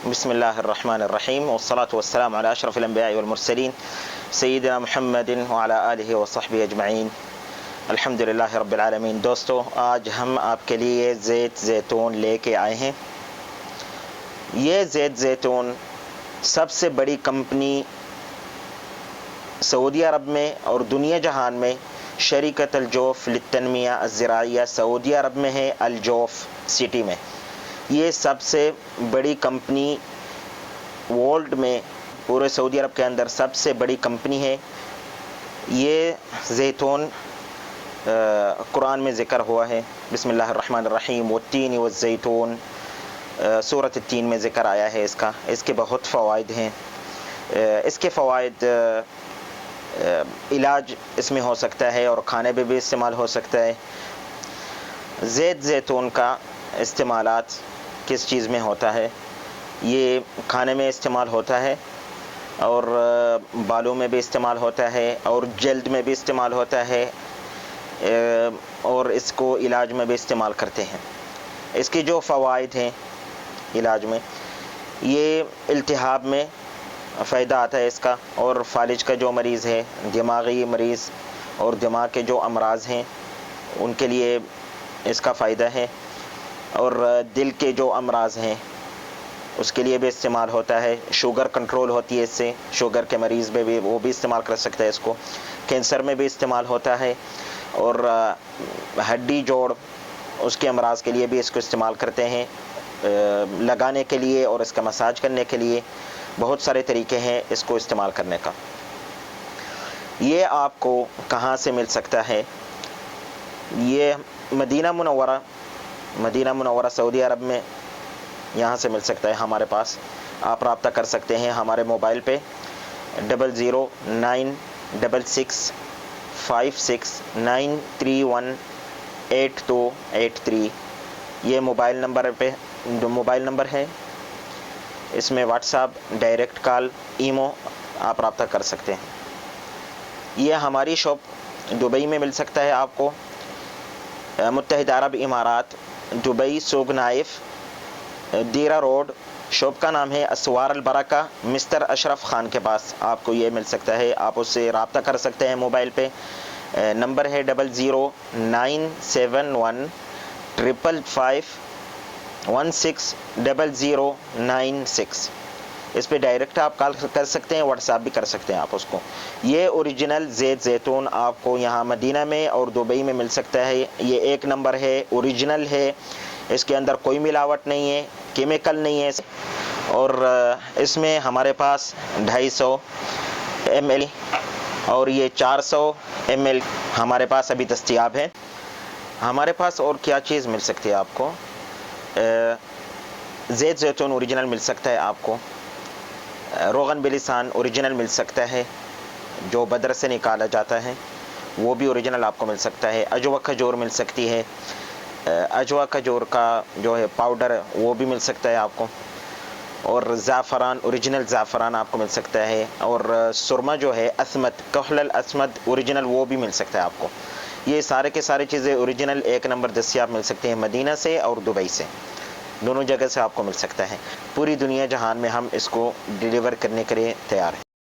بسم اللہ الرحمن الرحیم والصلاة والسلام علی اشرف الانبیاء والمرسلین سیدنا محمد وعلی آلہ وصحبہ اجمعین الحمدللہ رب العالمین۔ دوستو، آج ہم آپ کے لیے زیت زیتون لے کے آئے ہیں۔ یہ زیت زیتون سب سے بڑی کمپنی سعودی عرب میں اور دنیا جہان میں شریکت الجوف للتنمیہ الزراعیہ سعودی عرب میں ہے، الجوف سٹی میں۔ یہ سب سے بڑی کمپنی ورلڈ میں، پورے سعودی عرب کے اندر سب سے بڑی کمپنی ہے۔ یہ زیتون قرآن میں ذکر ہوا ہے، بسم اللہ الرحمن الرحیم، والتین والزیتون، سورۃ التین میں ذکر آیا ہے اس کے بہت فوائد ہیں۔ اس کے فوائد علاج اس میں ہو سکتا ہے اور کھانے پہ بھی استعمال ہو سکتا ہے۔ زیت زیتون کا استعمالات کس چیز میں ہوتا ہے؟ یہ کھانے میں استعمال ہوتا ہے اور بالوں میں بھی استعمال ہوتا ہے اور جلد میں بھی استعمال ہوتا ہے اور اس کو علاج میں بھی استعمال کرتے ہیں۔ اس کی جو فوائد ہیں علاج میں، یہ التہاب میں فائدہ آتا ہے اس کا، اور فالج کا جو مریض ہے، دماغی مریض اور دماغ کے جو امراض ہیں ان کے لیے اس کا فائدہ ہے، اور دل کے جو امراض ہیں اس کے لیے بھی استعمال ہوتا ہے۔ شوگر کنٹرول ہوتی ہے اس سے، شوگر کے مریض میں بھی وہ بھی استعمال کر سکتا ہے اس کو۔ کینسر میں بھی استعمال ہوتا ہے، اور ہڈی جوڑ اس کے امراض کے لیے بھی اس کو استعمال کرتے ہیں، لگانے کے لیے اور اس کا مساج کرنے کے لیے بہت سارے طریقے ہیں اس کو استعمال کرنے کا۔ یہ آپ کو کہاں سے مل سکتا ہے؟ یہ مدینہ منورہ سعودی عرب میں یہاں سے مل سکتا ہے ہمارے پاس۔ آپ رابطہ کر سکتے ہیں ہمارے موبائل پہ 00966569283 یہ موبائل نمبر ہے۔ اس میں what's app, direct call, imo آپ رابطہ کر سکتے ہیں۔ یہ ہماری شاپ دبئی میں مل سکتا ہے آپ کو، متحدہ عرب امارات، دبئی، سوگ نائف، دیرہ روڈ۔ شاپ کا نام ہے اسوار البرکہ، مسٹر اشرف خان کے پاس آپ کو یہ مل سکتا ہے۔ آپ اس سے رابطہ کر سکتے ہیں موبائل پہ۔ نمبر ہے 0097155160096۔ اس پہ ڈائریکٹ آپ کال کر سکتے ہیں، واٹس ایپ بھی کر سکتے ہیں آپ اس کو۔ یہ اوریجنل زیت زیتون آپ کو یہاں مدینہ میں اور دبئی میں مل سکتا ہے۔ یہ ایک نمبر ہے، اوریجنل ہے، اس کے اندر کوئی ملاوٹ نہیں ہے، کیمیکل نہیں ہے، اور اس میں ہمارے پاس 250 ml اور یہ 400 ml ہمارے پاس ابھی دستیاب ہے۔ ہمارے پاس اور کیا چیز مل سکتی ہے آپ کو؟ زیت زیتون اوریجنل مل سکتا ہے آپ کو، روغن بلسان اوریجنل مل سکتا ہے جو بدر سے نکالا جاتا ہے، وہ بھی اوریجنل آپ کو مل سکتا ہے۔ اجوا کھجور مل سکتی ہے، اجوا کھجور کا جو ہے پاؤڈر وہ بھی مل سکتا ہے آپ کو، اور زعفران، اوریجنل زعفران آپ کو مل سکتا ہے، اور سرما جو ہے اسمد، کحل الاسمد اوریجنل وہ بھی مل سکتا ہے آپ کو۔ یہ سارے کے سارے چیزیں اوریجنل ایک نمبر دستیاب مل سکتے ہیں مدینہ سے اور دبئی سے، دونوں جگہ سے آپ کو مل سکتا ہے۔ پوری دنیا جہان میں ہم اس کو ڈیلیور کرنے کے لیے تیار ہیں۔